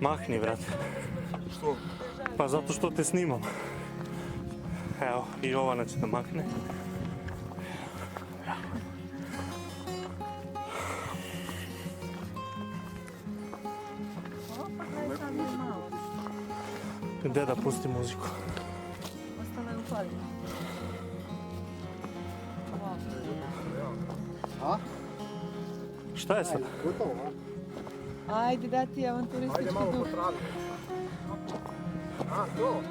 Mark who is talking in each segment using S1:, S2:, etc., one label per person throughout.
S1: Mahni, brate.
S2: Što?
S1: Pa zato što te snimam. Evo, i Jovana će da makne. Gde da pusti muziku?
S3: Ostala je u falju.
S2: A?
S1: Šta je sad?
S2: Gotovo, a?
S3: Ajde da ti avanturistički
S2: Ajde malo
S3: duh.
S2: potravi. A, to?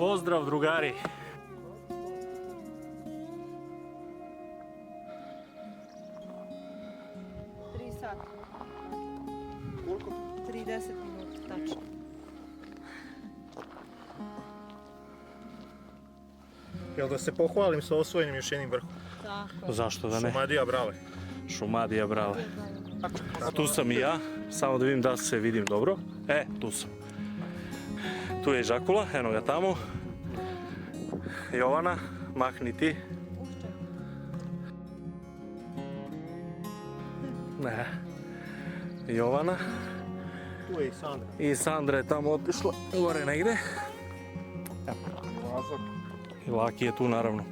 S1: Pozdrav, drugari!
S3: Tri sata.
S2: Koliko?
S3: 30 minuta, tačno.
S2: Jel da se pohvalim sa osvojenim još jednim vrhom?
S3: Tako je.
S1: Zašto da ne?
S2: Šumadija brale.
S1: Šumadija, brale. A tu sam i ja, samo da vidim da se vidim dobro. Tu sam. Tu je Žakula, eno ga tamo. Jovana, mahni ti. Ne. Jovana.
S2: Tu je i Sandra.
S1: I Sandra je tamo otišla gore negde.
S2: Lazar.
S1: I Laki je tu naravno.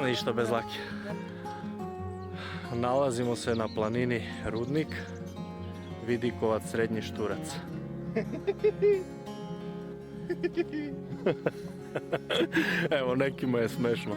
S1: Ništa bez Laki. Nalazimo se na planini Rudnik, Vidikovac, Srednji Šturac. Evo, nekima je smešno.